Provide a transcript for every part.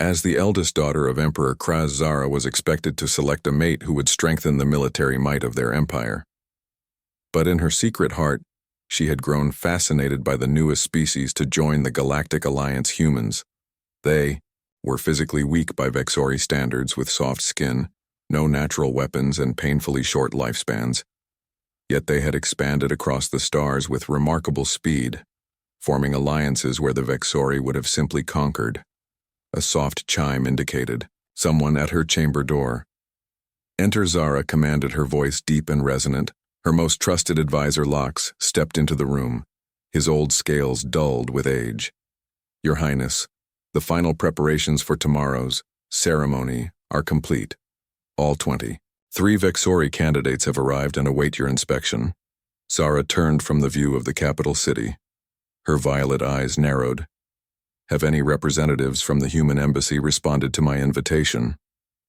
As the eldest daughter of Emperor Kraz, Zara was expected to select a mate who would strengthen the military might of their empire. But in her secret heart, she had grown fascinated by the newest species to join the Galactic Alliance humans. They were physically weak by Vexori standards, with soft skin, no natural weapons, and painfully short lifespans. Yet they had expanded across the stars with remarkable speed, forming alliances where the Vexori would have simply conquered. A soft chime indicated someone at her chamber door. "Enter Zara," commanded her voice deep and resonant. Her most trusted advisor, Lox, stepped into the room, his old scales dulled with age. "Your Highness, the final preparations for tomorrow's ceremony are complete. All 23 Vexori candidates have arrived and await your inspection." Zara turned from the view of the capital city. Her violet eyes narrowed. "Have any representatives from the human embassy responded to my invitation?"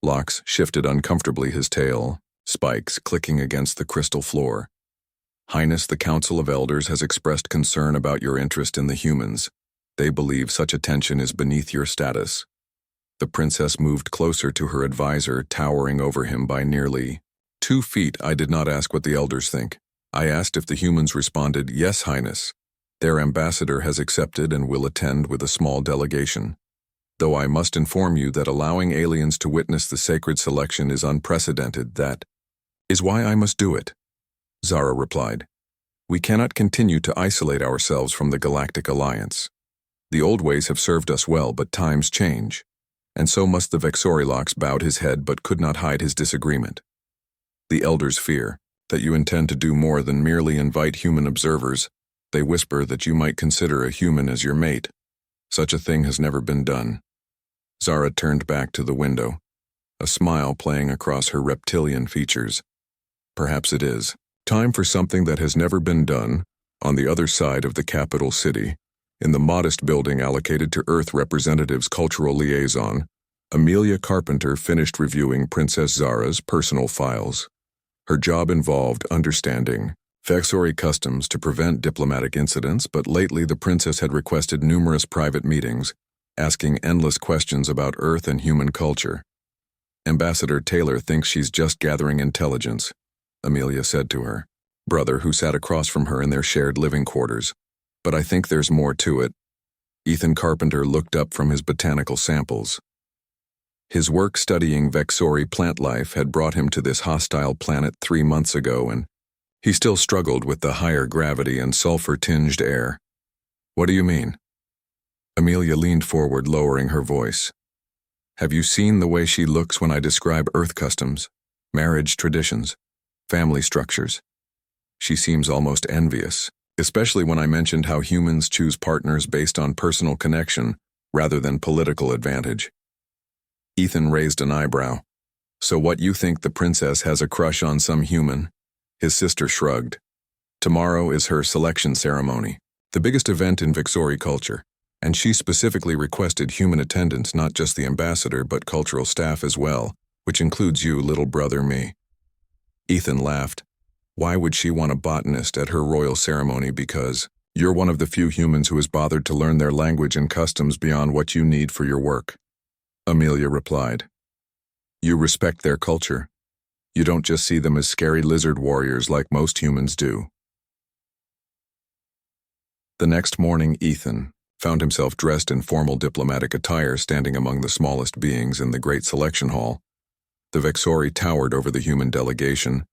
Lox shifted uncomfortably his tail, spikes clicking against the crystal floor. "Highness, the Council of Elders has expressed concern about your interest in the humans. They believe such attention is beneath your status." The princess moved closer to her advisor, towering over him by nearly 2 feet. "I did not ask what the elders think. I asked if the humans responded, 'Yes, Highness.' Their ambassador has accepted and will attend with a small delegation. Though I must inform you that allowing aliens to witness the sacred selection is unprecedented. That is why I must do it," Zara replied. "We cannot continue to isolate ourselves from the Galactic Alliance. The old ways have served us well, but times change. And so must the Vexori." Lox bowed his head but could not hide his disagreement. "The elders fear that you intend to do more than merely invite human observers. They whisper that you might consider a human as your mate. Such a thing has never been done." Zara turned back to the window, a smile playing across her reptilian features. "Perhaps it is time for something that has never been done." On the other side of the capital city, in the modest building allocated to Earth Representatives' Cultural Liaison, Amelia Carpenter finished reviewing Princess Zara's personal files. Her job involved understanding Vexori customs to prevent diplomatic incidents, but lately the princess had requested numerous private meetings, asking endless questions about Earth and human culture. "Ambassador Taylor thinks she's just gathering intelligence," Amelia said to her brother, who sat across from her in their shared living quarters. "But I think there's more to it." Ethan Carpenter looked up from his botanical samples. His work studying Vexori plant life had brought him to this hostile planet 3 months ago, and he still struggled with the higher gravity and sulfur-tinged air. "What do you mean?" Amelia leaned forward, lowering her voice. "Have you seen the way she looks when I describe Earth customs, marriage traditions, family structures? She seems almost envious, especially when I mentioned how humans choose partners based on personal connection rather than political advantage." Ethan raised an eyebrow. "So what, you think the princess has a crush on some human?" His sister shrugged. "Tomorrow is her selection ceremony, the biggest event in Vexori culture, and she specifically requested human attendance, not just the ambassador but cultural staff as well, which includes you, little brother me." Ethan laughed. "Why would she want a botanist at her royal ceremony? Because you're one of the few humans who has bothered to learn their language and customs beyond what you need for your work," Amelia replied. "You respect their culture. You don't just see them as scary lizard warriors like most humans do." The next morning, Ethan found himself dressed in formal diplomatic attire, standing among the smallest beings in the Great Selection Hall. The Vexori towered over the human delegation,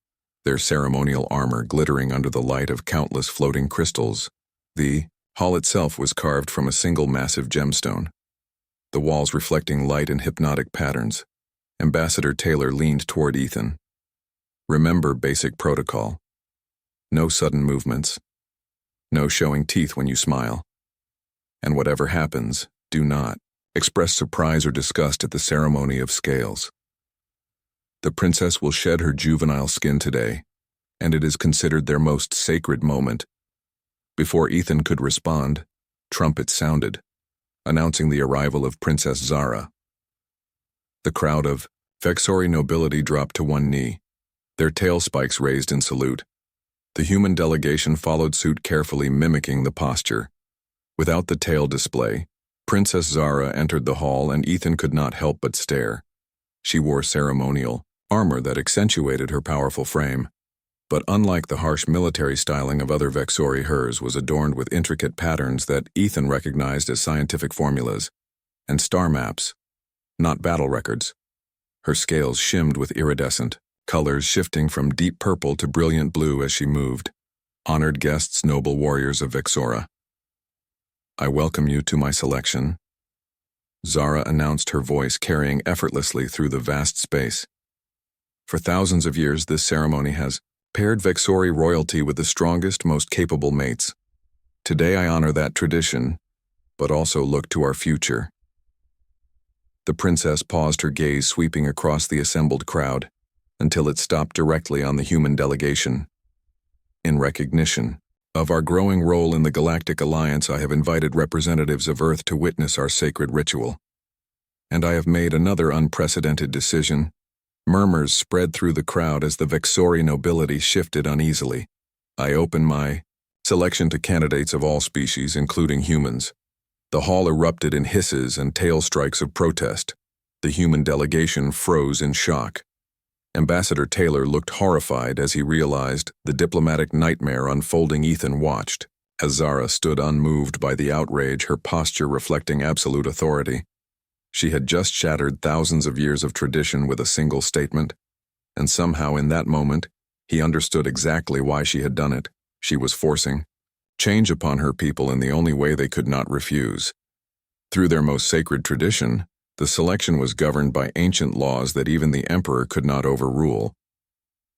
their ceremonial armor glittering under the light of countless floating crystals. The hall itself was carved from a single massive gemstone, the walls reflecting light in hypnotic patterns. Ambassador Taylor leaned toward Ethan. "Remember basic protocol. No sudden movements. No showing teeth when you smile. And whatever happens, do not express surprise or disgust at the ceremony of scales. The princess will shed her juvenile skin today, and it is considered their most sacred moment." Before Ethan could respond, trumpets sounded, announcing the arrival of Princess Zara. The crowd of Vexori nobility dropped to one knee, their tail spikes raised in salute. The human delegation followed suit, carefully mimicking the posture. Without the tail display, Princess Zara entered the hall and Ethan could not help but stare. She wore ceremonial armor that accentuated her powerful frame. But unlike the harsh military styling of other Vexori, hers was adorned with intricate patterns that Ethan recognized as scientific formulas and star maps, not battle records. Her scales shimmed with iridescent colors, shifting from deep purple to brilliant blue as she moved. Honored guests, noble warriors of Vexora, I welcome you to my selection. Zara announced, her voice carrying effortlessly through the vast space. For thousands of years, this ceremony has paired Vexori royalty with the strongest, most capable mates. Today I honor that tradition, but also look to our future. The princess paused, her gaze sweeping across the assembled crowd, until it stopped directly on the human delegation. In recognition of our growing role in the Galactic Alliance, I have invited representatives of Earth to witness our sacred ritual. And I have made another unprecedented decision. Murmurs spread through the crowd as the Vexori nobility shifted uneasily. I open my selection to candidates of all species, including humans. The hall erupted in hisses and tail strikes of protest. The human delegation froze in shock. Ambassador Taylor looked horrified as he realized the diplomatic nightmare unfolding. Ethan watched as Zara stood unmoved by the outrage, her posture reflecting absolute authority. She had just shattered thousands of years of tradition with a single statement, and somehow in that moment, he understood exactly why she had done it. She was forcing change upon her people in the only way they could not refuse. Through their most sacred tradition, the selection was governed by ancient laws that even the emperor could not overrule.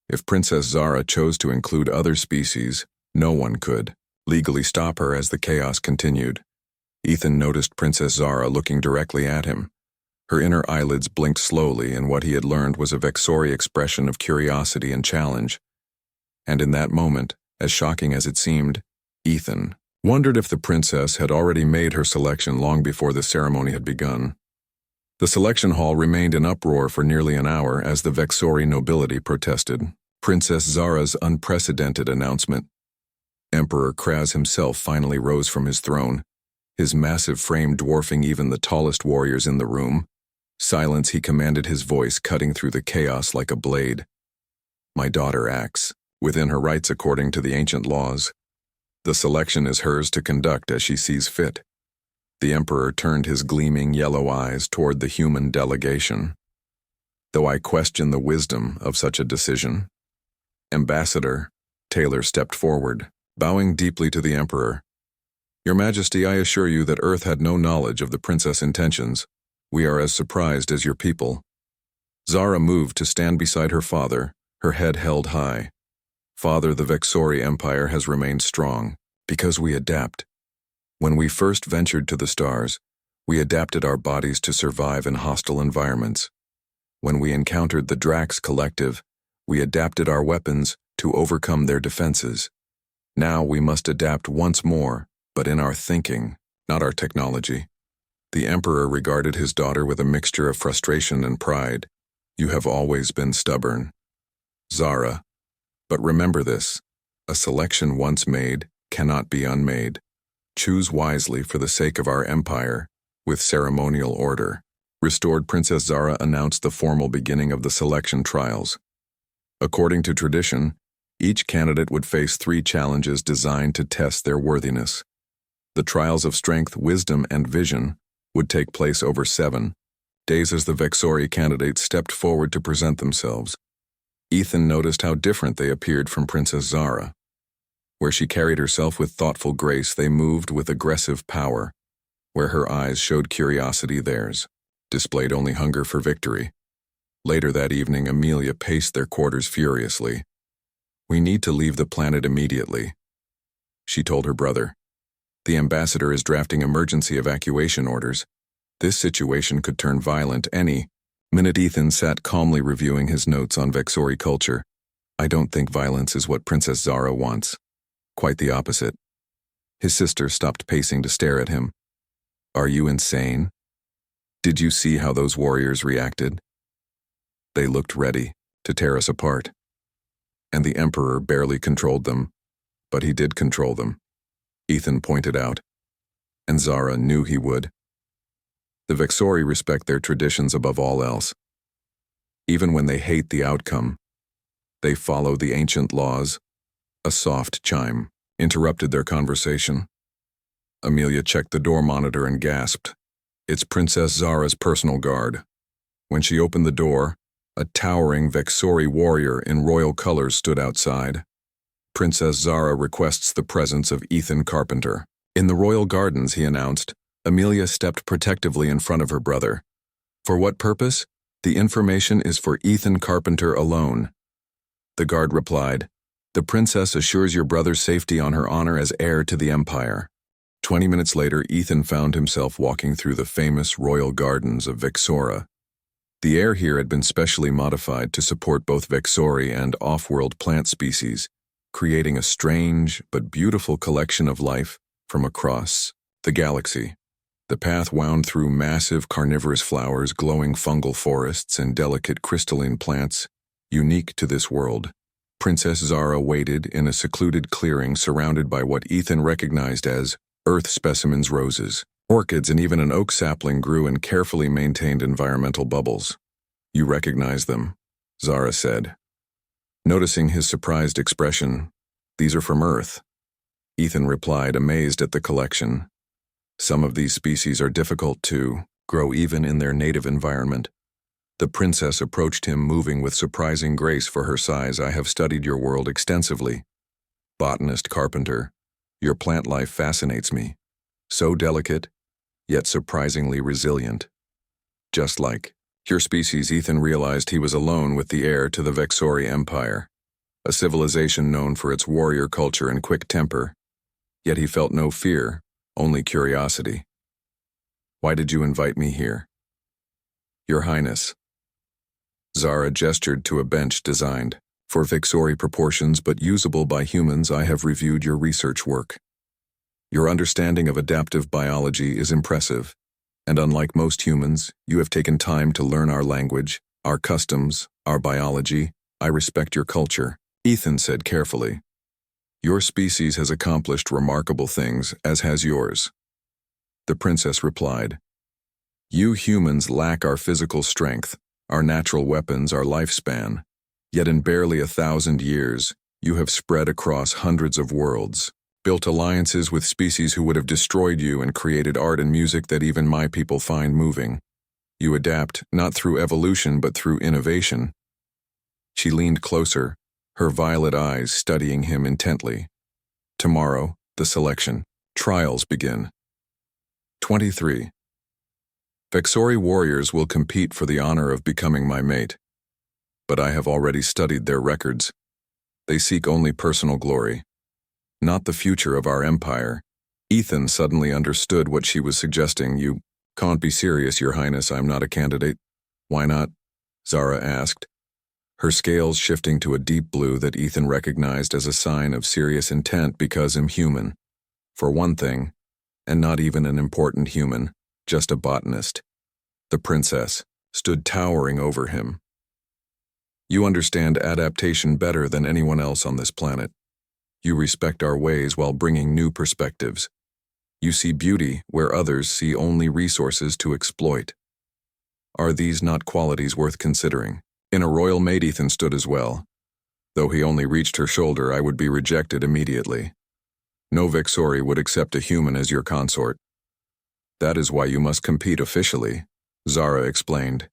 If Princess Zara chose to include other species, no one could legally stop her as the chaos continued. Ethan noticed Princess Zara looking directly at him. Her inner eyelids blinked slowly, and what he had learned was a Vexori expression of curiosity and challenge. And in that moment, as shocking as it seemed, Ethan wondered if the princess had already made her selection long before the ceremony had begun. The selection hall remained in uproar for nearly an hour as the Vexori nobility protested Princess Zara's unprecedented announcement. Emperor Kraz himself finally rose from his throne, his massive frame dwarfing even the tallest warriors in the room. Silence, he commanded, his voice cutting through the chaos like a blade. My daughter acts within her rights according to the ancient laws. The selection is hers to conduct as she sees fit. The emperor turned his gleaming yellow eyes toward the human delegation. Though I question the wisdom of such a decision. Ambassador Taylor stepped forward, bowing deeply to the emperor. Your Majesty, I assure you that Earth had no knowledge of the princess' intentions. We are as surprised as your people. Zara moved to stand beside her father, her head held high. Father, the Vexori Empire has remained strong, because we adapt. When we first ventured to the stars, we adapted our bodies to survive in hostile environments. When we encountered the Drax Collective, we adapted our weapons to overcome their defenses. Now we must adapt once more, but in our thinking, not our technology. The emperor regarded his daughter with a mixture of frustration and pride. You have always been stubborn, Zara. But remember this, a selection once made cannot be unmade. Choose wisely for the sake of our empire, with ceremonial order. Restored, Princess Zara announced the formal beginning of the selection trials. According to tradition, each candidate would face 3 challenges designed to test their worthiness. The trials of strength, wisdom, and vision would take place over 7 days as the Vexori candidates stepped forward to present themselves. Ethan noticed how different they appeared from Princess Zara. Where she carried herself with thoughtful grace, they moved with aggressive power. Where her eyes showed curiosity, theirs displayed only hunger for victory. Later that evening, Amelia paced their quarters furiously. We need to leave the planet immediately, she told her brother. The ambassador is drafting emergency evacuation orders. This situation could turn violent any minute. Ethan sat calmly reviewing his notes on Vexori culture. I don't think violence is what Princess Zara wants. Quite the opposite. His sister stopped pacing to stare at him. Are you insane? Did you see how those warriors reacted? They looked ready to tear us apart. And the emperor barely controlled them, but he did control them, Ethan pointed out. And Zara knew he would. The Vexori respect their traditions above all else. Even when they hate the outcome, they follow the ancient laws. A soft chime interrupted their conversation. Amelia checked the door monitor and gasped. It's Princess Zara's personal guard. When she opened the door, a towering Vexori warrior in royal colors stood outside. Princess Zara requests the presence of Ethan Carpenter. In the royal gardens, he announced. Amelia stepped protectively in front of her brother. For what purpose? The information is for Ethan Carpenter alone. The guard replied, The princess assures your brother's safety on her honor as heir to the empire. 20 minutes later, Ethan found himself walking through the famous royal gardens of Vexora. The air here had been specially modified to support both Vexori and off-world plant species, creating a strange but beautiful collection of life from across the galaxy. The path wound through massive carnivorous flowers, glowing fungal forests, and delicate crystalline plants, unique to this world. Princess Zara waited in a secluded clearing surrounded by what Ethan recognized as Earth specimens, roses, orchids, and even an oak sapling grew in carefully maintained environmental bubbles. You recognize them, Zara said. Noticing his surprised expression, These are from Earth. Ethan replied, amazed at the collection. Some of these species are difficult to grow even in their native environment. The princess approached him, moving with surprising grace for her size. I have studied your world extensively. Botanist Carpenter, your plant life fascinates me. So delicate, yet surprisingly resilient. Just like your species, Ethan realized he was alone with the heir to the Vexori Empire, a civilization known for its warrior culture and quick temper. Yet he felt no fear, only curiosity. Why did you invite me here? Your Highness. Zara gestured to a bench designed for Vexori proportions but usable by humans. I have reviewed your research work. Your understanding of adaptive biology is impressive, and unlike most humans, you have taken time to learn our language, our customs, our biology. I respect your culture, Ethan said carefully. Your species has accomplished remarkable things, as has yours. The princess replied, You humans lack our physical strength, our natural weapons, our lifespan. Yet in barely 1,000 years, you have spread across hundreds of worlds, built alliances with species who would have destroyed you, and created art and music that even my people find moving. You adapt, not through evolution but through innovation. She leaned closer, her violet eyes studying him intently. Tomorrow, the selection. Trials begin. 23. Vexori warriors will compete for the honor of becoming my mate. But I have already studied their records. They seek only personal glory, not the future of our empire. Ethan suddenly understood what she was suggesting. You can't be serious, Your Highness. I'm not a candidate. Why not? Zara asked, her scales shifting to a deep blue that Ethan recognized as a sign of serious intent. Because I'm human. For one thing, and not even an important human, just a botanist. The princess stood towering over him. You understand adaptation better than anyone else on this planet. You respect our ways while bringing new perspectives. You see beauty where others see only resources to exploit. Are these not qualities worth considering? In a royal mate, Ethan stood as well. Though he only reached her shoulder, I would be rejected immediately. No Vexori would accept a human as your consort. That is why you must compete officially, Zara explained.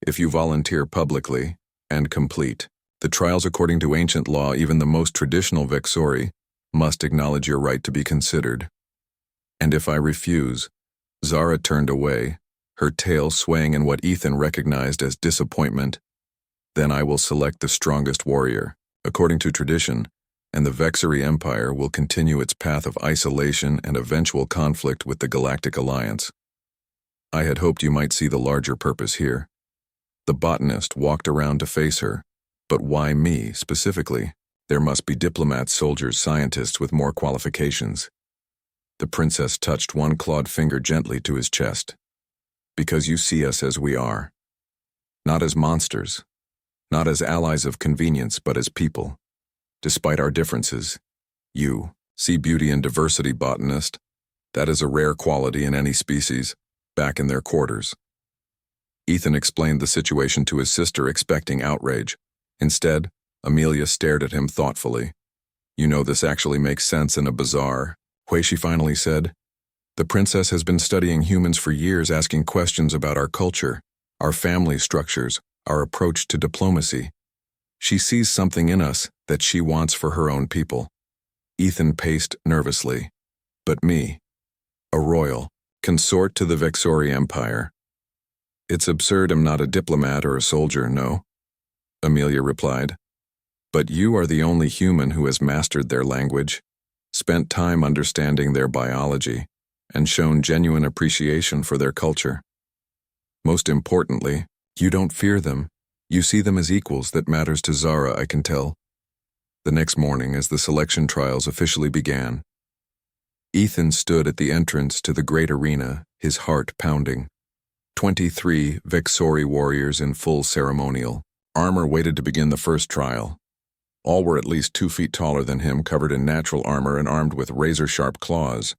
If you volunteer publicly and complete the trials according to ancient law, even the most traditional Vexori must acknowledge your right to be considered. And if I refuse, Zara turned away, her tail swaying in what Ethan recognized as disappointment. Then I will select the strongest warrior, according to tradition, and the Vexori Empire will continue its path of isolation and eventual conflict with the Galactic Alliance. I had hoped you might see the larger purpose here. The botanist walked around to face her. But why me, specifically? There must be diplomats, soldiers, scientists with more qualifications. The princess touched one clawed finger gently to his chest. Because you see us as we are. Not as monsters. Not as allies of convenience, but as people. Despite our differences, you see beauty in diversity, botanist. That is a rare quality in any species. back in their quarters. Ethan explained the situation to his sister, expecting outrage. Instead, Amelia stared at him thoughtfully. "You know, this actually makes sense in a bizarre way," she finally said. "The princess has been studying humans for years, asking questions about our culture, our family structures, our approach to diplomacy. She sees something in us that she wants for her own people." Ethan paced nervously. "But me, a royal, consort to the Vexori Empire. It's absurd. I'm not a diplomat or a soldier, no," Amelia replied. "But you are the only human who has mastered their language, spent time understanding their biology, and shown genuine appreciation for their culture. Most importantly, you don't fear them. You see them as equals. That matters to Zara, I can tell." The next morning, as the selection trials officially began, Ethan stood at the entrance to the great arena, his heart pounding. 23 Vexori warriors in full ceremonial armor waited to begin the first trial. All were at least 2 feet taller than him, covered in natural armor and armed with razor-sharp claws.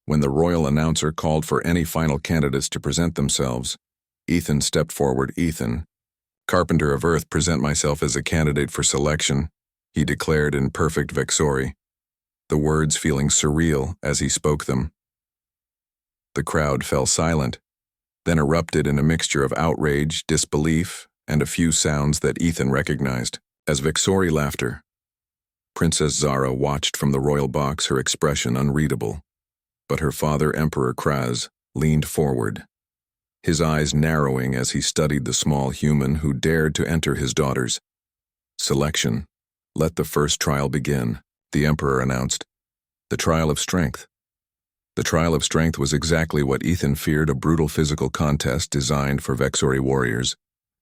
When the royal announcer called for any final candidates to present themselves, Ethan stepped forward. "Ethan, Carpenter of Earth, present myself as a candidate for selection," he declared in perfect Vexori, the words feeling surreal as he spoke them. The crowd fell silent, then erupted in a mixture of outrage, disbelief, and a few sounds that Ethan recognized as Vexori laughter. Princess Zara watched from the royal box, her expression unreadable. But her father, Emperor Kraz, leaned forward, his eyes narrowing as he studied the small human who dared to enter his daughter's selection. "Let the first trial begin," the Emperor announced. "The trial of strength." The trial of strength was exactly what Ethan feared, a brutal physical contest designed for Vexori warriors.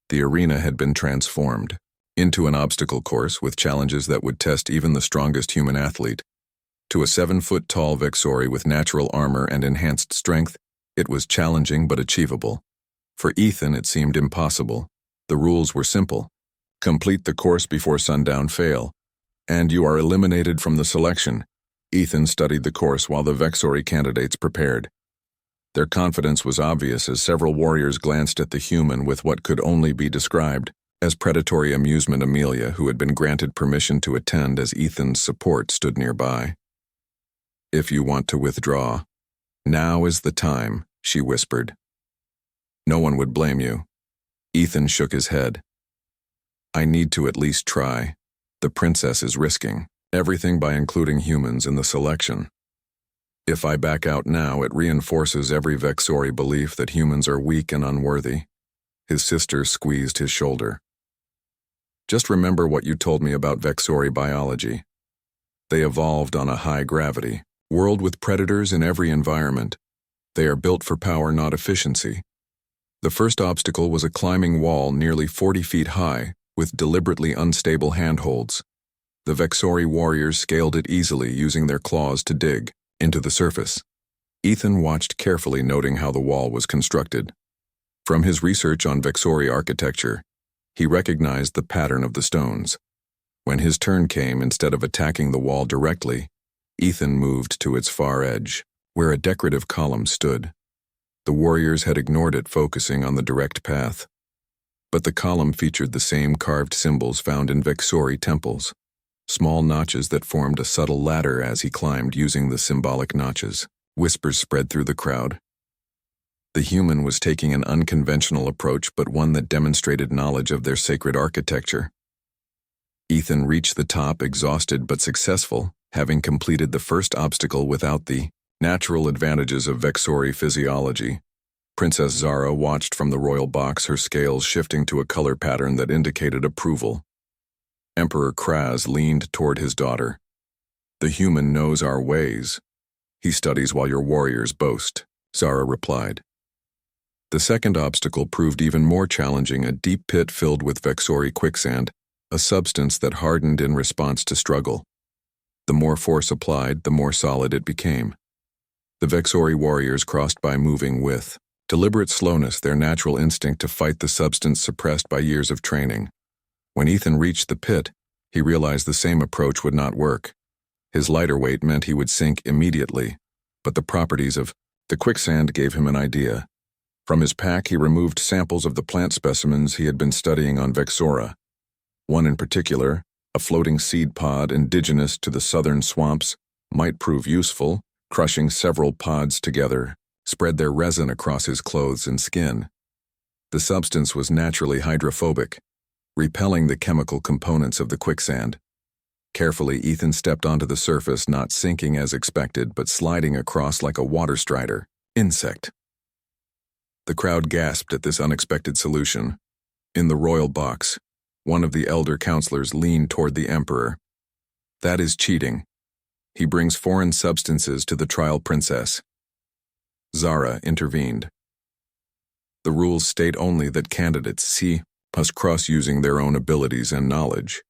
The arena had been transformed into an obstacle course with challenges that would test even the strongest human athlete. To a 7-foot-tall Vexori with natural armor and enhanced strength, it was challenging but achievable. For Ethan, it seemed impossible. The rules were simple. Complete the course before sundown, fail, and you are eliminated from the selection. Ethan studied the course while the Vexori candidates prepared. Their confidence was obvious as several warriors glanced at the human with what could only be described as predatory amusement. Amelia, who had been granted permission to attend as Ethan's support, stood nearby. "If you want to withdraw, now is the time," she whispered. "No one would blame you." Ethan shook his head. "I need to at least try. The princess is risking everything by including humans in the selection. If I back out now, it reinforces every Vexori belief that humans are weak and unworthy." His sister squeezed his shoulder. "Just remember what you told me about Vexori biology. They evolved on a high-gravity world with predators in every environment. They are built for power, not efficiency. The first obstacle was a climbing wall nearly 40 feet high, with deliberately unstable handholds. The Vexori warriors scaled it easily, using their claws to dig into the surface." Ethan watched carefully, noting how the wall was constructed. From his research on Vexori architecture, he recognized the pattern of the stones. When his turn came, instead of attacking the wall directly, Ethan moved to its far edge, where a decorative column stood. The warriors had ignored it, focusing on the direct path. But the column featured the same carved symbols found in Vexori temples, small notches that formed a subtle ladder as he climbed using the symbolic notches. Whispers spread through the crowd. The human was taking an unconventional approach, but one that demonstrated knowledge of their sacred architecture. Ethan reached the top, exhausted but successful, having completed the first obstacle without the natural advantages of Vexori physiology. Princess Zara watched from the royal box, her scales shifting to a color pattern that indicated approval. Emperor Kraz leaned toward his daughter. "The human knows our ways. He studies while your warriors boast," Zara replied. The second obstacle proved even more challenging, a deep pit filled with Vexori quicksand, a substance that hardened in response to struggle. The more force applied, the more solid it became. The Vexori warriors crossed by, moving with deliberate slowness, their natural instinct to fight the substance suppressed by years of training. When Ethan reached the pit, he realized the same approach would not work. His lighter weight meant he would sink immediately, but the properties of the quicksand gave him an idea. From his pack, he removed samples of the plant specimens he had been studying on Vexora. One in particular, a floating seed pod indigenous to the southern swamps, might prove useful. Crushing several pods together, spread their resin across his clothes and skin. The substance was naturally hydrophobic, repelling the chemical components of the quicksand. Carefully, Ethan stepped onto the surface, not sinking as expected, but sliding across like a water strider, insect. The crowd gasped at this unexpected solution. In the royal box, one of the elder counselors leaned toward the emperor. "That is cheating. He brings foreign substances to the trial princess." Zara intervened. "The rules state only that candidates must cross using their own abilities and knowledge.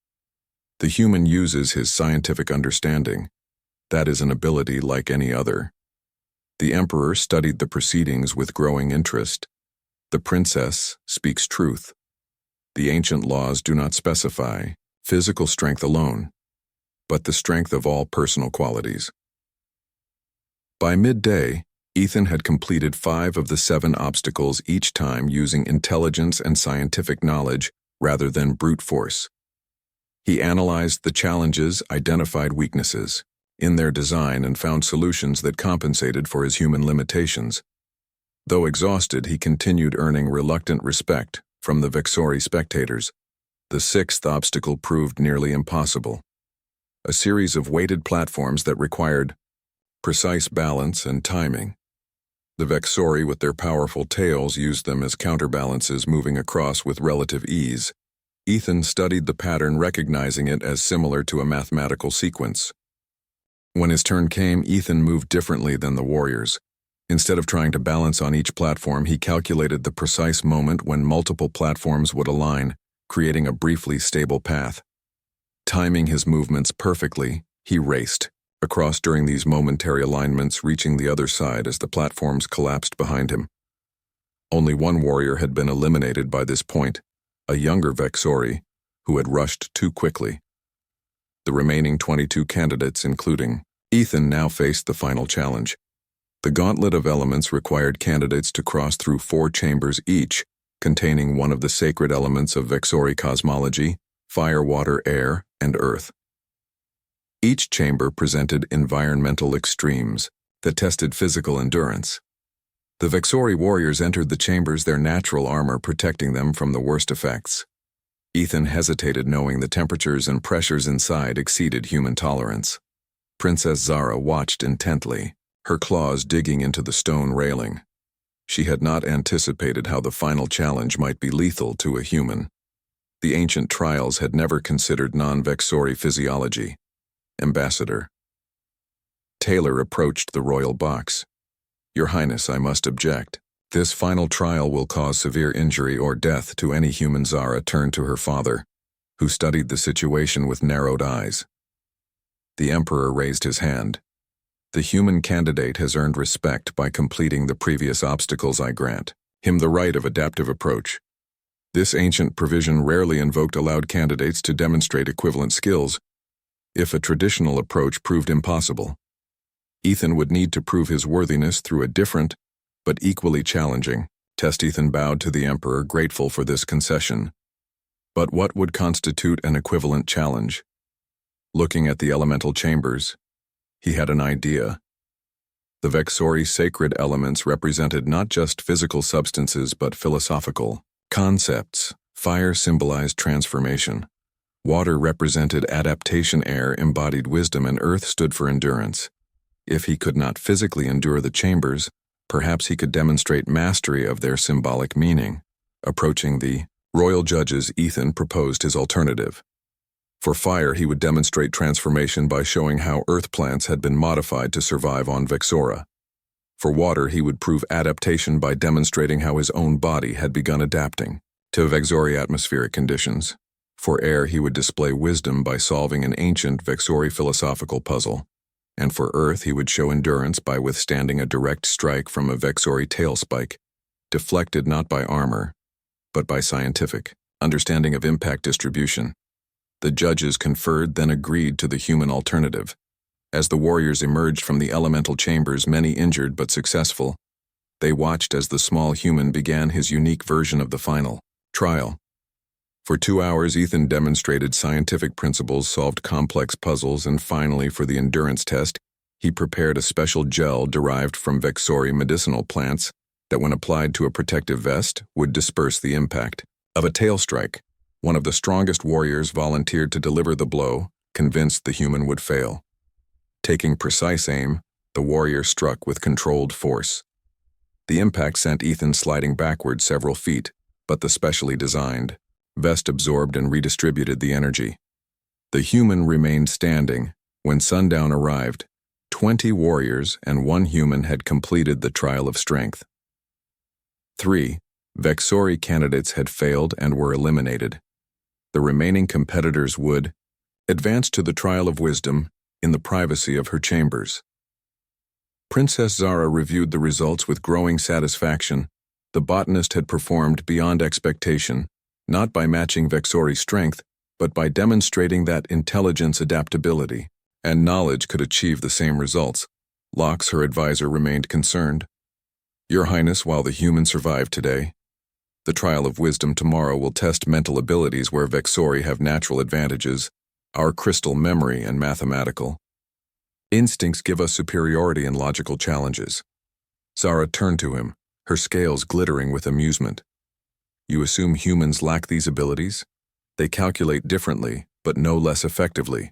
The human uses his scientific understanding. That is an ability like any other." The emperor studied the proceedings with growing interest. The princess speaks truth. The ancient laws do not specify physical strength alone, but the strength of all personal qualities. By midday, Ethan had completed 5 of the 7 obstacles, each time using intelligence and scientific knowledge rather than brute force. He analyzed the challenges, identified weaknesses in their design, and found solutions that compensated for his human limitations. Though exhausted, he continued earning reluctant respect from the Vexori spectators. The 6th obstacle proved nearly impossible. A series of weighted platforms that required precise balance and timing. The Vexori, with their powerful tails, used them as counterbalances, moving across with relative ease. Ethan studied the pattern, recognizing it as similar to a mathematical sequence. When his turn came, Ethan moved differently than the warriors. Instead of trying to balance on each platform, he calculated the precise moment when multiple platforms would align, creating a briefly stable path. Timing his movements perfectly, he raced across during these momentary alignments, reaching the other side as the platforms collapsed behind him. Only one warrior had been eliminated by this point, a younger Vexori, who had rushed too quickly. The remaining 22 candidates, including Ethan, now faced the final challenge. The gauntlet of elements required candidates to cross through 4 chambers each, containing one of the sacred elements of Vexori cosmology: fire, water, air, and earth. Each chamber presented environmental extremes that tested physical endurance. The Vexori warriors entered the chambers, their natural armor protecting them from the worst effects. Ethan hesitated, knowing the temperatures and pressures inside exceeded human tolerance. Princess Zara watched intently, her claws digging into the stone railing. She had not anticipated how the final challenge might be lethal to a human. The ancient trials had never considered non-Vexori physiology. Ambassador Taylor approached the royal box. "Your Highness, I must object. This final trial will cause severe injury or death to any human." Zara turned to her father, who studied the situation with narrowed eyes. The emperor raised his hand. "The human candidate has earned respect by completing the previous obstacles. I grant him the right of adaptive approach. This ancient provision rarely invoked allowed candidates to demonstrate equivalent skills. If a traditional approach proved impossible, Ethan would need to prove his worthiness through a different, but equally challenging test." Ethan bowed to the emperor, grateful for this concession. But what would constitute an equivalent challenge? Looking at the elemental chambers, he had an idea. The Vexori sacred elements represented not just physical substances but philosophical concepts. Fire symbolized transformation. Water represented adaptation, air embodied wisdom, and earth stood for endurance. If he could not physically endure the chambers, perhaps he could demonstrate mastery of their symbolic meaning. Approaching the royal judges, Ethan proposed his alternative. For fire, he would demonstrate transformation by showing how earth plants had been modified to survive on Vexora. For water, he would prove adaptation by demonstrating how his own body had begun adapting to Vexori atmospheric conditions. For air, he would display wisdom by solving an ancient Vexori philosophical puzzle. And for earth, he would show endurance by withstanding a direct strike from a Vexori tailspike, deflected not by armor, but by scientific understanding of impact distribution. The judges conferred, then agreed to the human alternative. As the warriors emerged from the elemental chambers, many injured but successful, They watched as the small human began his unique version of the final trial. For 2 hours, Ethan demonstrated scientific principles, solved complex puzzles, and finally, for the endurance test, he prepared a special gel derived from Vexori medicinal plants that, when applied to a protective vest, would disperse the impact of a tail strike. One of the strongest warriors volunteered to deliver the blow, convinced the human would fail. Taking precise aim, the warrior struck with controlled force. The impact sent Ethan sliding backward several feet, but the specially designed vest absorbed and redistributed the energy. The human remained standing. When sundown arrived, 20 warriors and 1 human had completed the trial of strength. 3 Vexori candidates had failed and were eliminated. The remaining competitors would advance to the trial of wisdom in the privacy of her chambers. Princess Zara reviewed the results with growing satisfaction. The botanist had performed beyond expectation, not by matching Vexori's strength, but by demonstrating that intelligence, adaptability, and knowledge could achieve the same results. Lox, her advisor, remained concerned. Your Highness, while the human survived today, the trial of wisdom tomorrow will test mental abilities where Vexori have natural advantages, our crystal memory and mathematical instincts give us superiority in logical challenges. Zara turned to him, her scales glittering with amusement. You assume humans lack these abilities? They calculate differently, but no less effectively.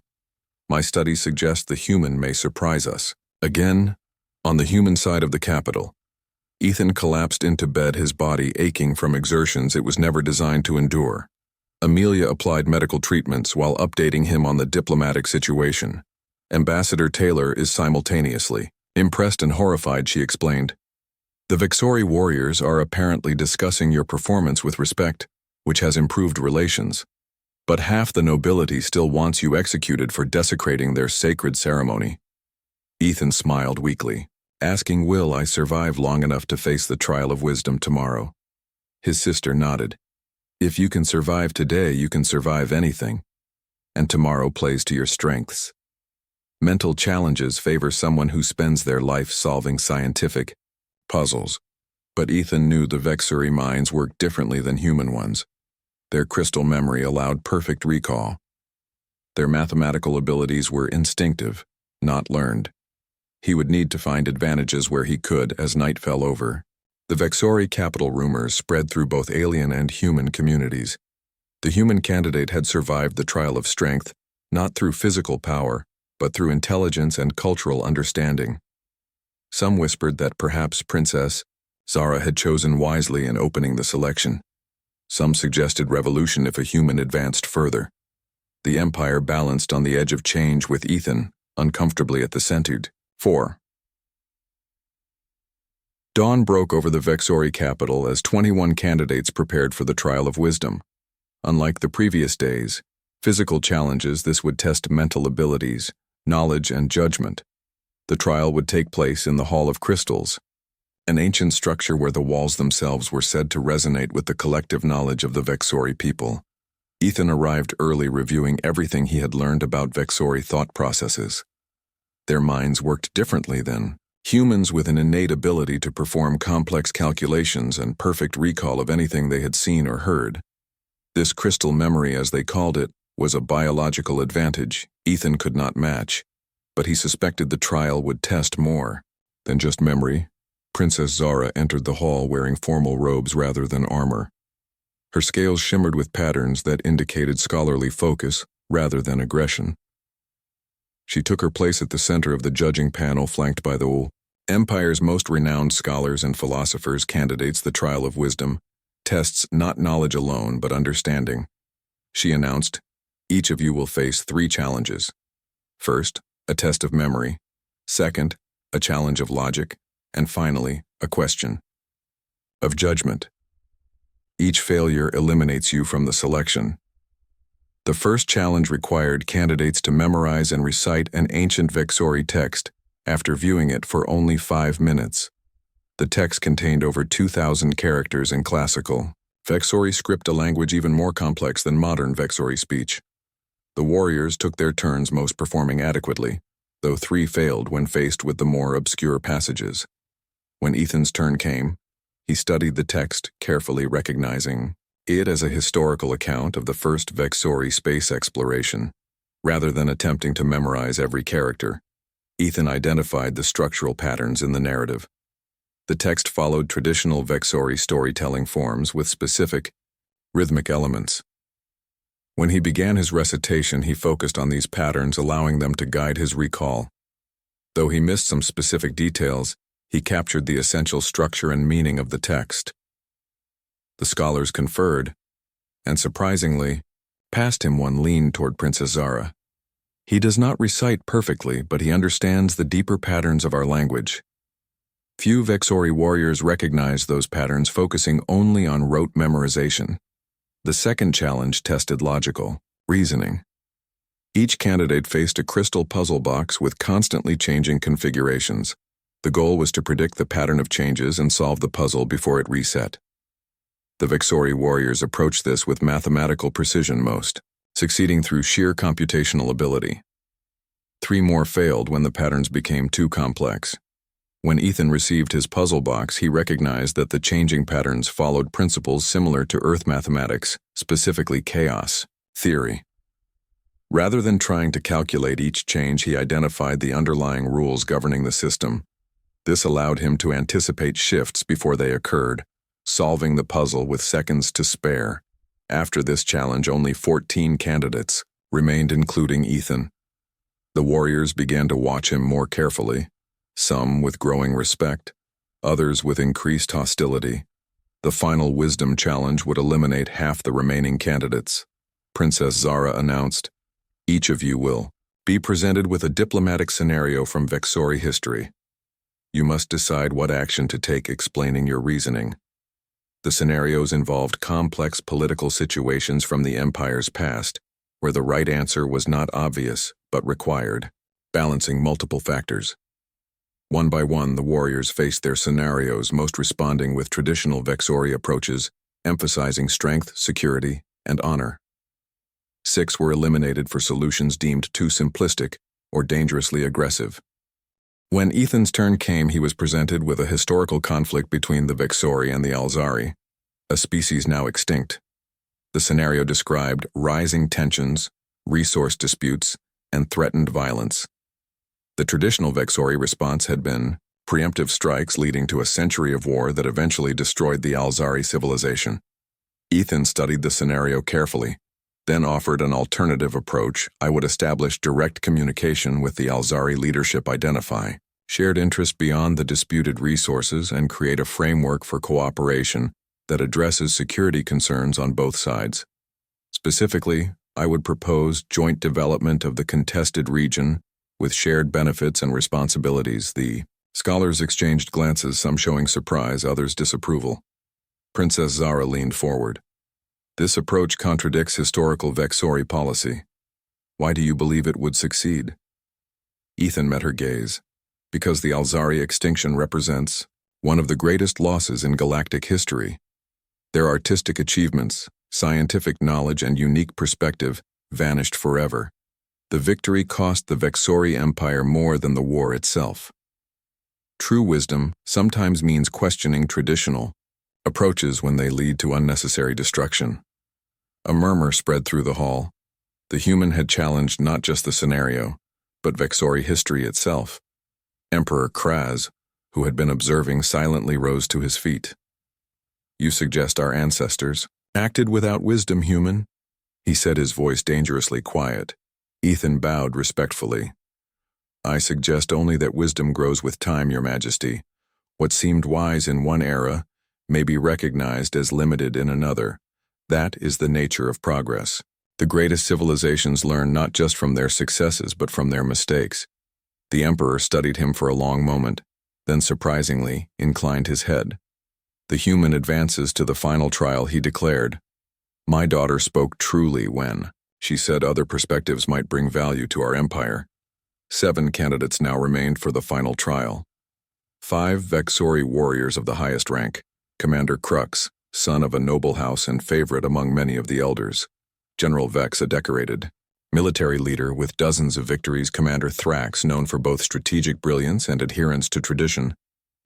My studies suggest the human may surprise us. Again, on the human side of the capital, Ethan collapsed into bed, his body aching from exertions it was never designed to endure. Amelia applied medical treatments while updating him on the diplomatic situation. Ambassador Taylor is simultaneously impressed and horrified, she explained. The Vexori warriors are apparently discussing your performance with respect, which has improved relations. But half the nobility still wants you executed for desecrating their sacred ceremony. Ethan smiled weakly, asking, will I survive long enough to face the trial of wisdom tomorrow? His sister nodded. If you can survive today, you can survive anything. And tomorrow plays to your strengths. Mental challenges favor someone who spends their life solving scientific puzzles. But Ethan knew the Vexori minds worked differently than human ones. Their crystal memory allowed perfect recall. Their mathematical abilities were instinctive, not learned. He would need to find advantages where he could as night fell over. The Vexori capital rumors spread through both alien and human communities. The human candidate had survived the trial of strength, not through physical power, but through intelligence and cultural understanding. Some whispered that perhaps Princess Zara had chosen wisely in opening the selection. Some suggested revolution if a human advanced further. The Empire balanced on the edge of change, with Ethan uncomfortably at the center. 4 Dawn broke over the Vexori capital as 21 candidates prepared for the trial of wisdom. Unlike the previous days, physical challenges, this would test mental abilities, knowledge, and judgment. The trial would take place in the Hall of Crystals, an ancient structure where the walls themselves were said to resonate with the collective knowledge of the Vexori people. Ethan arrived early, reviewing everything he had learned about Vexori thought processes. Their minds worked differently than humans, with an innate ability to perform complex calculations and perfect recall of anything they had seen or heard. This crystal memory, as they called it, was a biological advantage Ethan could not match, but he suspected the trial would test more than just memory. Princess Zara entered the hall wearing formal robes rather than armor. Her scales shimmered with patterns that indicated scholarly focus rather than aggression. She took her place at the center of the judging panel, flanked by the Empire's most renowned scholars and philosophers. Candidates, the trial of wisdom tests not knowledge alone but understanding. She announced, each of you will face 3 challenges. First, a test of memory. Second, a challenge of logic. And finally, a question of judgment. Each failure eliminates you from the selection. The first challenge required candidates to memorize and recite an ancient Vexori text after viewing it for only 5 minutes. The text contained over 2,000 characters in classical Vexori script, a language even more complex than modern Vexori speech. The warriors took their turns, most performing adequately, though 3 failed when faced with the more obscure passages. When Ethan's turn came, he studied the text, carefully recognizing it as a historical account of the first Vexori space exploration. Rather than attempting to memorize every character, Ethan identified the structural patterns in the narrative. The text followed traditional Vexori storytelling forms with specific, rhythmic elements. When he began his recitation, he focused on these patterns, allowing them to guide his recall. Though he missed some specific details, he captured the essential structure and meaning of the text. The scholars conferred, and surprisingly, past him one leaned toward Princess Zara. He does not recite perfectly, but he understands the deeper patterns of our language. Few Vexori warriors recognize those patterns, focusing only on rote memorization. The second challenge tested logical reasoning. Each candidate faced a crystal puzzle box with constantly changing configurations. The goal was to predict the pattern of changes and solve the puzzle before it reset. The Vexori warriors approached this with mathematical precision, most succeeding through sheer computational ability. 3 more failed when the patterns became too complex. When Ethan received his puzzle box, he recognized that the changing patterns followed principles similar to Earth mathematics, specifically chaos theory. Rather than trying to calculate each change, he identified the underlying rules governing the system. This allowed him to anticipate shifts before they occurred, solving the puzzle with seconds to spare. After this challenge, only 14 candidates remained, including Ethan. The warriors began to watch him more carefully, some with growing respect, others with increased hostility. The final wisdom challenge would eliminate half the remaining candidates. Princess Zara announced, "Each of you will be presented with a diplomatic scenario from Vexori history. You must decide what action to take, explaining your reasoning." The scenarios involved complex political situations from the Empire's past, where the right answer was not obvious but required, balancing multiple factors. One by one, the warriors faced their scenarios, most responding with traditional Vexori approaches, emphasizing strength, security, and honor. 6 were eliminated for solutions deemed too simplistic or dangerously aggressive. When Ethan's turn came, he was presented with a historical conflict between the Vexori and the Alzari, a species now extinct. The scenario described rising tensions, resource disputes, and threatened violence. The traditional Vexori response had been preemptive strikes, leading to a century of war that eventually destroyed the Alzari civilization. Ethan studied the scenario carefully, then offered an alternative approach. "I would establish direct communication with the Alzari leadership, identify shared interest beyond the disputed resources, and create a framework for cooperation that addresses security concerns on both sides. Specifically, I would propose joint development of the contested region with shared benefits and responsibilities." The scholars exchanged glances, some showing surprise, others disapproval. Princess Zara leaned forward. "This approach contradicts historical Vexori policy. Why do you believe it would succeed?" Ethan met her gaze. "Because the Alzari extinction represents one of the greatest losses in galactic history. Their artistic achievements, scientific knowledge, and unique perspective vanished forever. The victory cost the Vexori Empire more than the war itself." True wisdom sometimes means questioning traditional approaches when they lead to unnecessary destruction. A murmur spread through the hall. The human had challenged not just the scenario, but Vexori history itself. Emperor Kraz, who had been observing silently, rose to his feet. "You suggest our ancestors acted without wisdom, human?" he said, his voice dangerously quiet. Ethan bowed respectfully. "I suggest only that wisdom grows with time, Your Majesty. What seemed wise in one era may be recognized as limited in another. That is the nature of progress. The greatest civilizations learn not just from their successes but from their mistakes." The Emperor studied him for a long moment, then surprisingly inclined his head. "The human advances to the final trial," he declared. "My daughter spoke truly when she said other perspectives might bring value to our empire." 7 candidates now remained for the final trial. 5 Vexori warriors of the highest rank. Commander Crux, son of a noble house and favorite among many of the elders. General Vex, a decorated military leader with dozens of victories. Commander Thrax, known for both strategic brilliance and adherence to tradition.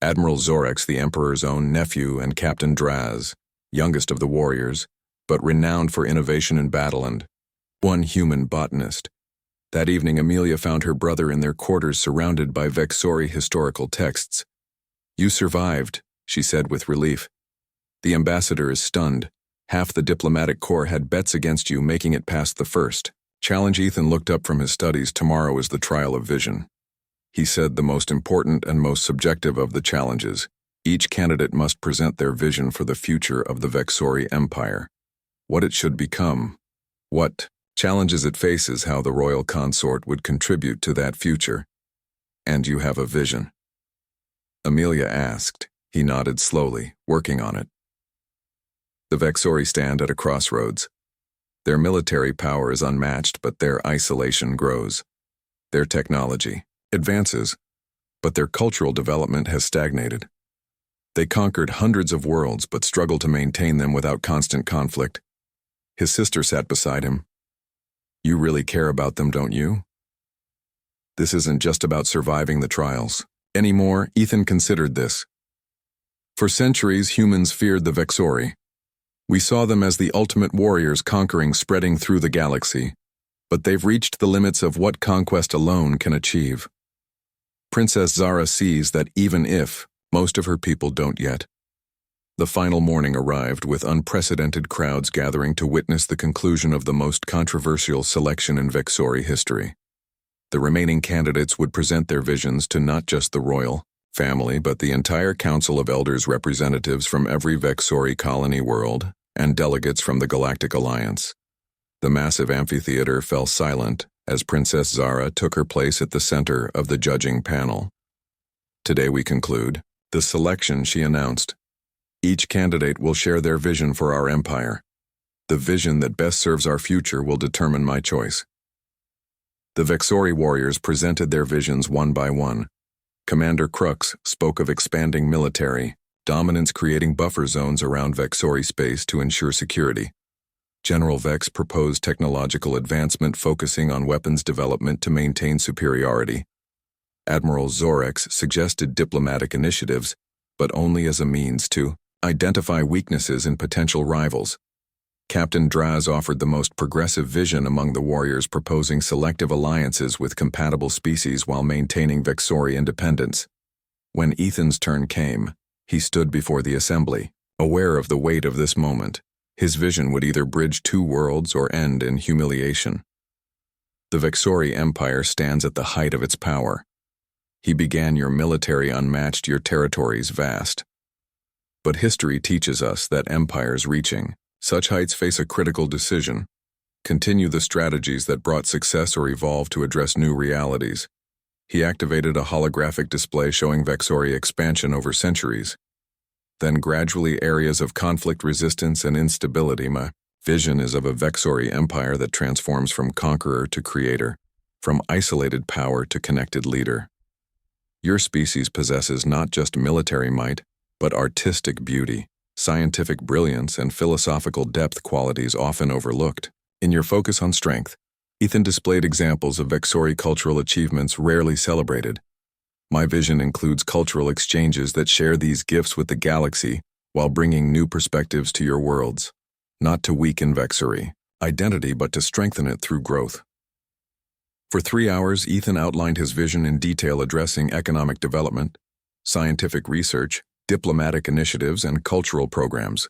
Admiral Zorex, the Emperor's own nephew, and Captain Draz, youngest of the warriors, but renowned for innovation in battle, and one human botanist. That evening, Amelia found her brother in their quarters surrounded by Vexori historical texts. "You survived," she said with relief. "The ambassador is stunned. Half the diplomatic corps had bets against you making it past the first challenge." Ethan looked up from his studies. "Tomorrow is the trial of vision," he said, "the most important and most subjective of the challenges. Each candidate must present their vision for the future of the Vexori Empire. What it should become. What challenges it faces, how the royal consort would contribute to that future. And you have a vision?" Amelia asked. He nodded slowly, working on it. The Vexori stand at a crossroads. Their military power is unmatched, but their isolation grows. Their technology advances, but their cultural development has stagnated. They conquered hundreds of worlds, but struggle to maintain them without constant conflict. His sister sat beside him. "You really care about them, don't you? This isn't just about surviving the trials anymore." Ethan considered this. For centuries, humans feared the Vexori. We saw them as the ultimate warriors, conquering, spreading through the galaxy. But they've reached the limits of what conquest alone can achieve. Princess Zara sees that even if most of her people don't yet. The final morning arrived, with unprecedented crowds gathering to witness the conclusion of the most controversial selection in Vexori history. The remaining candidates would present their visions to not just the royal family, but the entire Council of Elders, representatives from every Vexori colony world, and delegates from the Galactic Alliance. The massive amphitheater fell silent as Princess Zara took her place at the center of the judging panel. "Today we conclude the selection," she announced. "Each candidate will share their vision for our empire. The vision that best serves our future will determine my choice." The Vexori warriors presented their visions one by one. Commander Crux spoke of expanding military dominance, creating buffer zones around Vexori space to ensure security. General Vex proposed technological advancement, focusing on weapons development to maintain superiority. Admiral Zorex suggested diplomatic initiatives, but only as a means to identify weaknesses in potential rivals. Captain Draz offered the most progressive vision among the warriors, proposing selective alliances with compatible species while maintaining Vexori independence. When Ethan's turn came, he stood before the assembly, aware of the weight of this moment. His vision would either bridge two worlds or end in humiliation. The Vexori Empire stands at the height of its power. He began, "Your military unmatched, your territories vast." But history teaches us that empires reaching such heights face a critical decision: continue the strategies that brought success or evolve to address new realities. He activated a holographic display showing Vexori expansion over centuries. Then gradually areas of conflict, resistance, and instability. "My vision is of a Vexori empire that transforms from conqueror to creator, from isolated power to connected leader. Your species possesses not just military might, but artistic beauty, scientific brilliance, and philosophical depth, qualities often overlooked. In your focus on strength." Ethan displayed examples of Vexori cultural achievements rarely celebrated. "My vision includes cultural exchanges that share these gifts with the galaxy while bringing new perspectives to your worlds. Not to weaken Vexori identity, but to strengthen it through growth." For 3 hours, Ethan outlined his vision in detail, addressing economic development, scientific research, diplomatic initiatives, and cultural programs.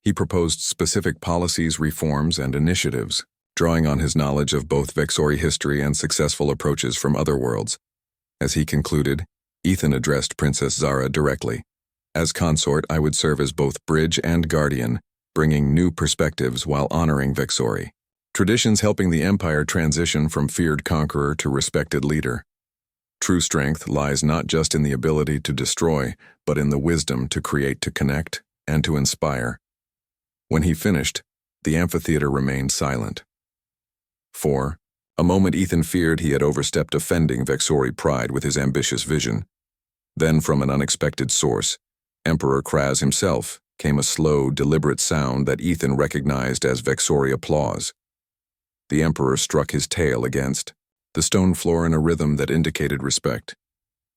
He proposed specific policies, reforms, and initiatives, drawing on his knowledge of both Vexori history and successful approaches from other worlds. As he concluded, Ethan addressed Princess Zara directly. "As consort, I would serve as both bridge and guardian, bringing new perspectives while honoring Vexori traditions, helping the empire transition from feared conqueror to respected leader. True strength lies not just in the ability to destroy, but in the wisdom to create, to connect, and to inspire." When he finished, the amphitheater remained silent. For a moment, Ethan feared he had overstepped, offending Vexori pride with his ambitious vision. Then, from an unexpected source, Emperor Kraz himself, came a slow, deliberate sound that Ethan recognized as Vexori applause. The Emperor struck his tail against the stone floor in a rhythm that indicated respect.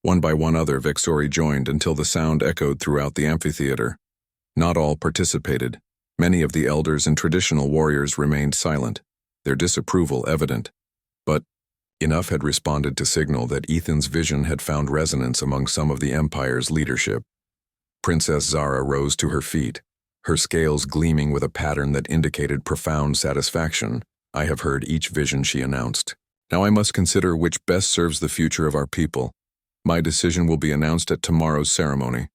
One by one other Vexori joined until the sound echoed throughout the amphitheater. Not all participated. Many of the elders and traditional warriors remained silent, their disapproval evident. But enough had responded to signal that Ethan's vision had found resonance among some of the Empire's leadership. Princess Zara rose to her feet, her scales gleaming with a pattern that indicated profound satisfaction. "I have heard each vision," she announced. "Now I must consider which best serves the future of our people. My decision will be announced at tomorrow's ceremony."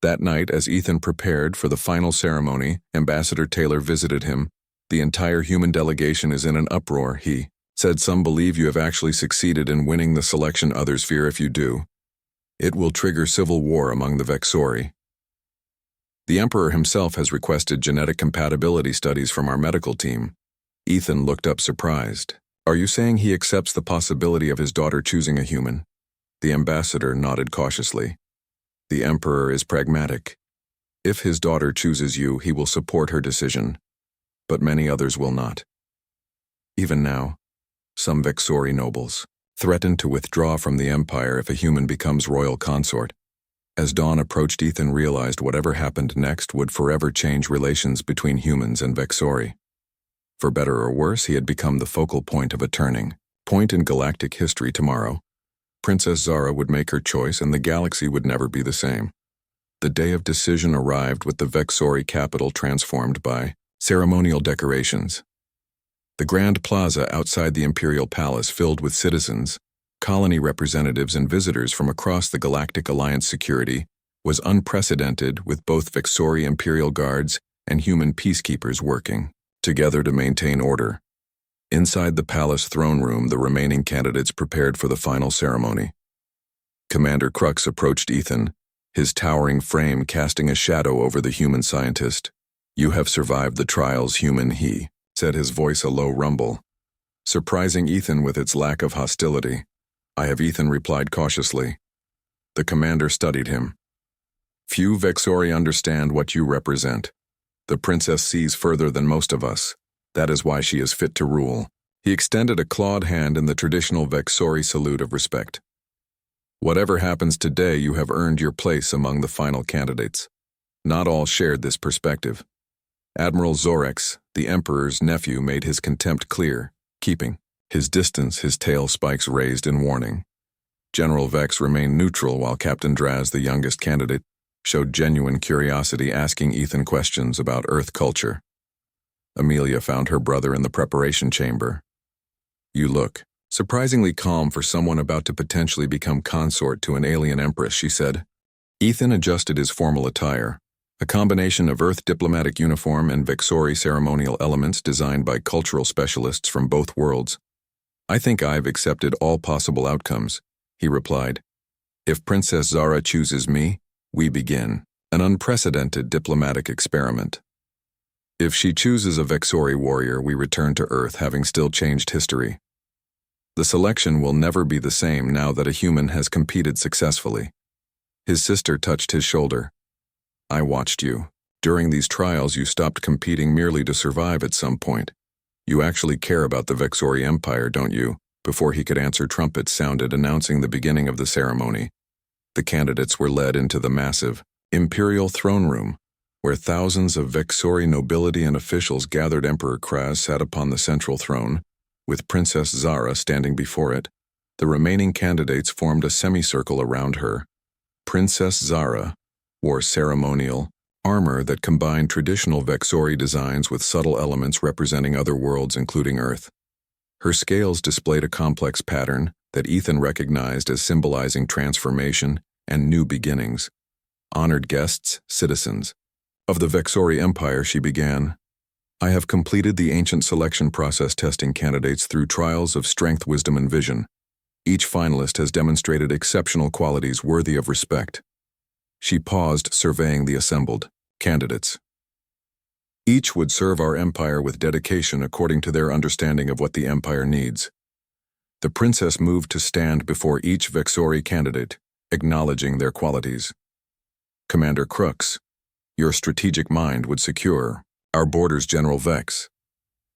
That night, as Ethan prepared for the final ceremony, Ambassador Taylor visited him. "The entire human delegation is in an uproar," he said. "Some believe you have actually succeeded in winning the selection, others fear if you do, it will trigger civil war among the Vexori. The Emperor himself has requested genetic compatibility studies from our medical team." Ethan looked up surprised. "Are you saying he accepts the possibility of his daughter choosing a human?" The ambassador nodded cautiously. "The Emperor is pragmatic. If his daughter chooses you, he will support her decision, but many others will not. Even now, some Vexori nobles threaten to withdraw from the Empire if a human becomes royal consort." As dawn approached, Ethan realized whatever happened next would forever change relations between humans and Vexori. For better or worse, he had become the focal point of a turning point in galactic history. Tomorrow, Princess Zara would make her choice and the galaxy would never be the same. The day of decision arrived with the Vexori capital transformed by ceremonial decorations. The Grand Plaza outside the Imperial Palace filled with citizens, colony representatives and visitors from across the Galactic Alliance. Security was unprecedented, with both Vexori Imperial Guards and human peacekeepers working together to maintain order. Inside the palace throne room, the remaining candidates prepared for the final ceremony. Commander Crux approached Ethan, his towering frame casting a shadow over the human scientist. "You have survived the trials, human," he said, his voice a low rumble, surprising Ethan with its lack of hostility. "I have," Ethan replied cautiously. The commander studied him. "Few Vexori understand what you represent. The princess sees further than most of us. That is why she is fit to rule." He extended a clawed hand in the traditional Vexori salute of respect. "Whatever happens today, you have earned your place among the final candidates." Not all shared this perspective. Admiral Zorex, the Emperor's nephew, made his contempt clear, keeping his distance, his tail spikes raised in warning. General Vex remained neutral, while Captain Draz, the youngest candidate, showed genuine curiosity, asking Ethan questions about Earth culture. Amelia found her brother in the preparation chamber. "You look surprisingly calm for someone about to potentially become consort to an alien empress," she said. Ethan adjusted his formal attire, a combination of Earth diplomatic uniform and Vexori ceremonial elements designed by cultural specialists from both worlds. "I think I've accepted all possible outcomes," he replied. "If Princess Zara chooses me, we begin an unprecedented diplomatic experiment. If she chooses a Vexori warrior, we return to Earth, having still changed history. The selection will never be the same now that a human has competed successfully." His sister touched his shoulder. "I watched you. During these trials, you stopped competing merely to survive at some point. You actually care about the Vexori Empire, don't you?" Before he could answer, trumpets sounded announcing the beginning of the ceremony. The candidates were led into the massive Imperial throne room, where thousands of Vexori nobility and officials gathered. Emperor Kraz sat upon the central throne, with Princess Zara standing before it. The remaining candidates formed a semicircle around her. Princess Zara wore ceremonial armor that combined traditional Vexori designs with subtle elements representing other worlds, including Earth. Her scales displayed a complex pattern that Ethan recognized as symbolizing transformation and new beginnings. "Honored guests, citizens of the Vexori Empire," she began, "I have completed the ancient selection process, testing candidates through trials of strength, wisdom, and vision. Each finalist has demonstrated exceptional qualities worthy of respect." She paused, surveying the assembled candidates. "Each would serve our empire with dedication according to their understanding of what the empire needs." The princess moved to stand before each Vexori candidate, acknowledging their qualities. "Commander Crux, your strategic mind would secure our borders. General Vex,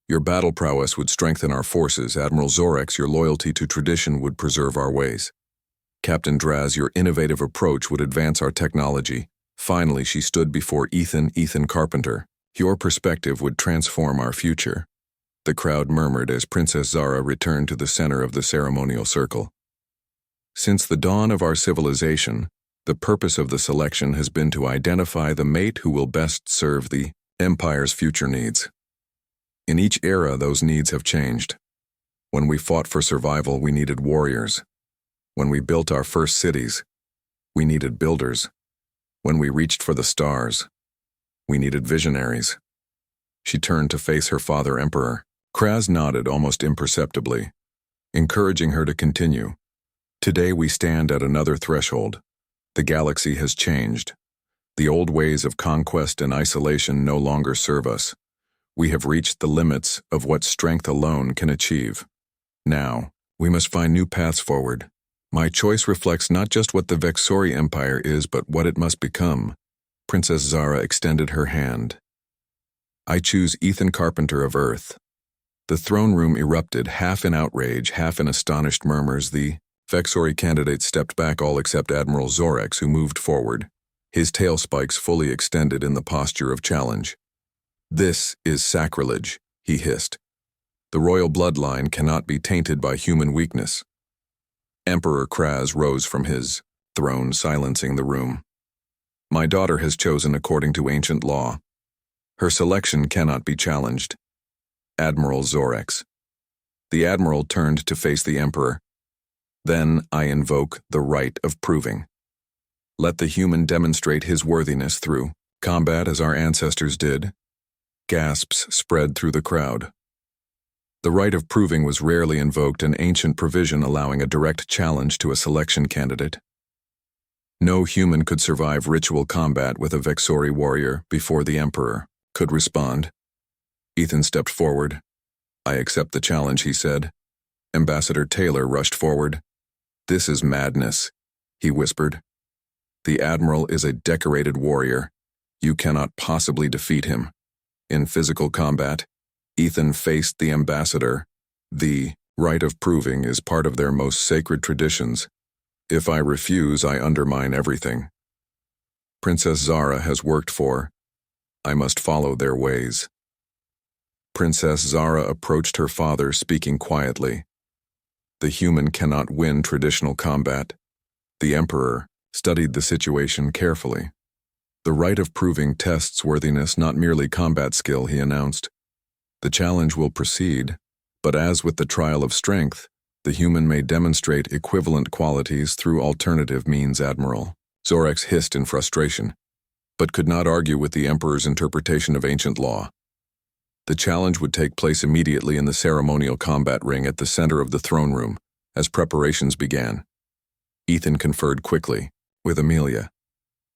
your battle prowess would strengthen our forces. Admiral Zorex, your loyalty to tradition would preserve our ways. Captain Draz, your innovative approach would advance our technology. Finally, she stood before Ethan Carpenter. Your perspective would transform our future. The crowd murmured as Princess Zara returned to the center of the ceremonial circle. Since the dawn of our civilization, the purpose of the selection has been to identify the mate who will best serve the Empire's future needs. In each era, those needs have changed. When we fought for survival, we needed warriors. When we built our first cities, we needed builders. When we reached for the stars, we needed visionaries. She turned to face her father, Emperor. Kraz nodded almost imperceptibly, encouraging her to continue. Today we stand at another threshold. The galaxy has changed. The old ways of conquest and isolation no longer serve us. We have reached the limits of what strength alone can achieve. Now, we must find new paths forward. My choice reflects not just what the Vexori Empire is, but what it must become. Princess Zara extended her hand. I choose Ethan Carpenter of Earth. The throne room erupted, half in outrage, half in astonished murmurs. The Vexori candidate stepped back, all except Admiral Zorex, who moved forward, his tail spikes fully extended in the posture of challenge. This is sacrilege, he hissed. The royal bloodline cannot be tainted by human weakness. Emperor Kraz rose from his throne, silencing the room. My daughter has chosen according to ancient law. Her selection cannot be challenged. Admiral Zorex. The admiral turned to face the emperor. Then I invoke the right of proving. Let the human demonstrate his worthiness through combat as our ancestors did. Gasps spread through the crowd. The right of proving was rarely invoked, an ancient provision allowing a direct challenge to a selection candidate. No human could survive ritual combat with a Vexori warrior before the Emperor could respond. Ethan stepped forward. I accept the challenge, he said. Ambassador Taylor rushed forward. This is madness, he whispered. The Admiral is a decorated warrior. You cannot possibly defeat him. In physical combat, Ethan faced the ambassador. The right of proving is part of their most sacred traditions. If I refuse, I undermine everything. Princess Zara has worked for. I must follow their ways. Princess Zara approached her father, speaking quietly. The human cannot win traditional combat. The Emperor studied the situation carefully. The right of proving tests worthiness, not merely combat skill, he announced. The challenge will proceed, but as with the trial of strength, the human may demonstrate equivalent qualities through alternative means, Admiral. Zorex hissed in frustration, but could not argue with the Emperor's interpretation of ancient law. The challenge would take place immediately in the ceremonial combat ring at the center of the throne room, as preparations began. Ethan conferred quickly with Amelia.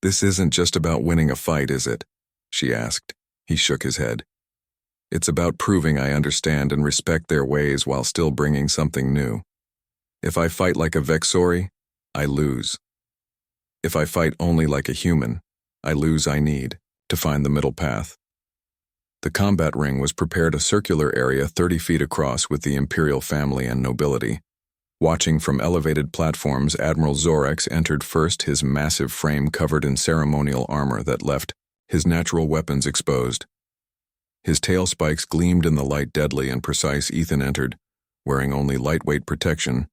This isn't just about winning a fight, is it? She asked. He shook his head. It's about proving I understand and respect their ways while still bringing something new. If I fight like a Vexori, I lose. If I fight only like a human, I lose. I need to find the middle path. The combat ring was prepared, a circular area 30 feet across with the imperial family and nobility. Watching from elevated platforms, Admiral Zorex entered first, his massive frame covered in ceremonial armor that left his natural weapons exposed. His tail spikes gleamed in the light, deadly and precise. Ethan entered, wearing only lightweight protection,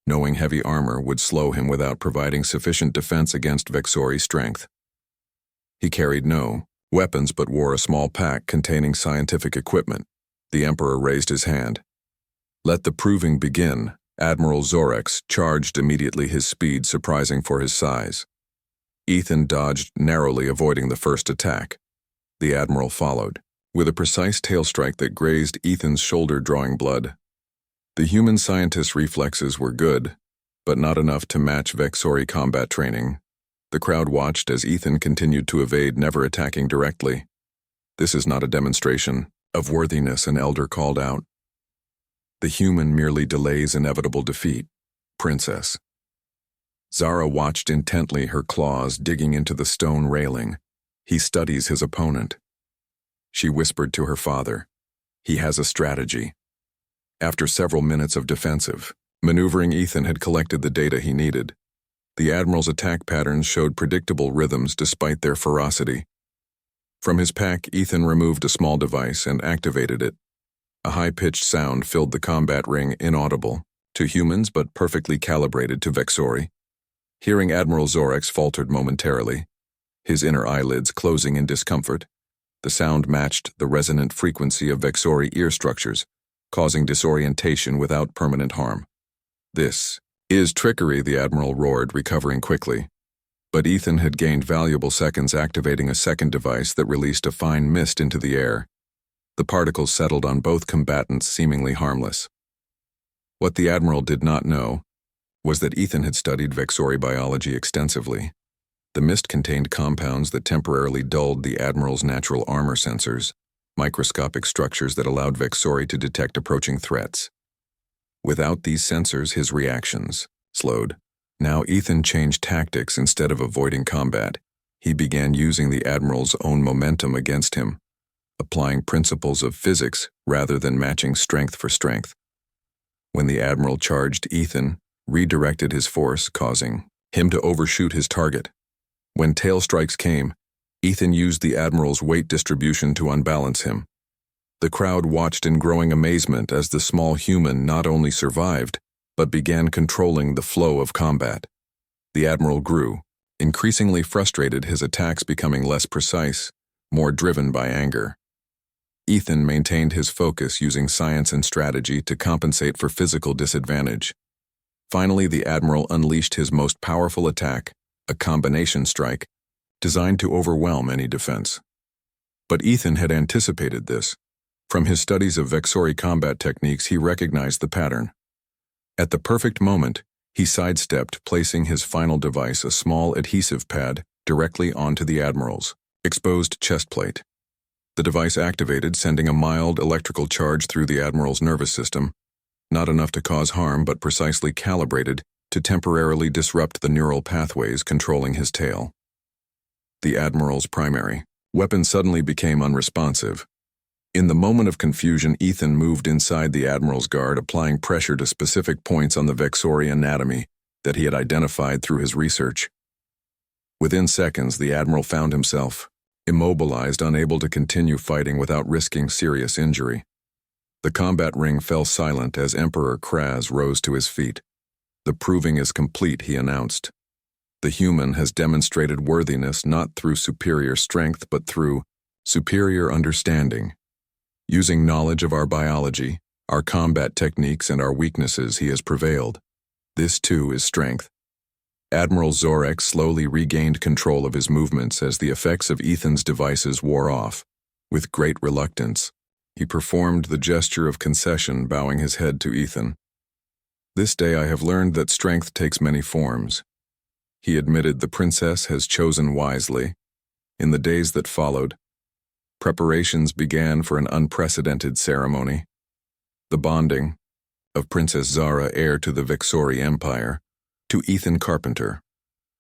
knowing heavy armor would slow him without providing sufficient defense against Vexori strength. He carried no weapons but wore a small pack containing scientific equipment. The Emperor raised his hand. Let the proving begin. Admiral Zorex charged immediately, his speed surprising for his size. Ethan dodged narrowly, avoiding the first attack. The Admiral followed, with a precise tail strike that grazed Ethan's shoulder, drawing blood. The human scientist's reflexes were good, but not enough to match Vexori combat training. The crowd watched as Ethan continued to evade, never attacking directly. This is not a demonstration of worthiness, an elder called out. The human merely delays inevitable defeat, Princess. Zara watched intently, her claws digging into the stone railing. He studies his opponent. She whispered to her father. He has a strategy. After several minutes of defensive maneuvering, Ethan had collected the data he needed. The Admiral's attack patterns showed predictable rhythms despite their ferocity. From his pack, Ethan removed a small device and activated it. A high-pitched sound filled the combat ring, inaudible to humans but perfectly calibrated to Vexori. Hearing Admiral Zorax faltered momentarily, his inner eyelids closing in discomfort. The sound matched the resonant frequency of Vexori ear structures, causing disorientation without permanent harm. "This is trickery," the Admiral roared, recovering quickly. But Ethan had gained valuable seconds activating a second device that released a fine mist into the air. The particles settled on both combatants, seemingly harmless. What the Admiral did not know was that Ethan had studied Vexori biology extensively. The mist contained compounds that temporarily dulled the Admiral's natural armor sensors, microscopic structures that allowed Vexori to detect approaching threats. Without these sensors, his reactions slowed. Now Ethan changed tactics. Instead of avoiding combat, he began using the Admiral's own momentum against him, applying principles of physics rather than matching strength for strength. When the Admiral charged, Ethan redirected his force, causing him to overshoot his target. When tail strikes came, Ethan used the Admiral's weight distribution to unbalance him. The crowd watched in growing amazement as the small human not only survived, but began controlling the flow of combat. The Admiral grew, increasingly frustrated, his attacks becoming less precise, more driven by anger. Ethan maintained his focus, using science and strategy to compensate for physical disadvantage. Finally, the Admiral unleashed his most powerful attack, a combination strike, designed to overwhelm any defense. But Ethan had anticipated this. From his studies of Vexori combat techniques, he recognized the pattern. At the perfect moment, he sidestepped, placing his final device, a small adhesive pad, directly onto the Admiral's exposed chest plate. The device activated, sending a mild electrical charge through the Admiral's nervous system, not enough to cause harm but precisely calibrated to temporarily disrupt the neural pathways controlling his tail. The Admiral's primary weapon suddenly became unresponsive. In the moment of confusion, Ethan moved inside the Admiral's guard, applying pressure to specific points on the Vexori anatomy that he had identified through his research. Within seconds, the Admiral found himself immobilized, unable to continue fighting without risking serious injury. The combat ring fell silent as Emperor Kraz rose to his feet. "The proving is complete," he announced. "The human has demonstrated worthiness not through superior strength but through superior understanding. Using knowledge of our biology, our combat techniques, and our weaknesses, he has prevailed. This too is strength." Admiral Zorax slowly regained control of his movements as the effects of Ethan's devices wore off. With great reluctance, he performed the gesture of concession, bowing his head to Ethan. "This day I have learned that strength takes many forms." He admitted the princess has chosen wisely. In the days that followed, preparations began for an unprecedented ceremony. The bonding of Princess Zara, heir to the Vexori Empire, to Ethan Carpenter.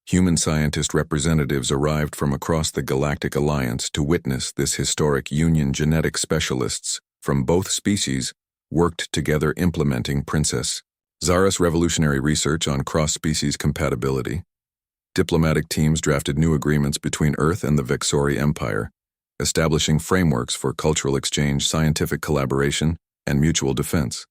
Human scientist representatives arrived from across the Galactic Alliance to witness this historic union. Genetic specialists from both species worked together, implementing Princess Zara's revolutionary research on cross-species compatibility. Diplomatic teams drafted new agreements between Earth and the Vexori Empire, establishing frameworks for cultural exchange, scientific collaboration, and mutual defense.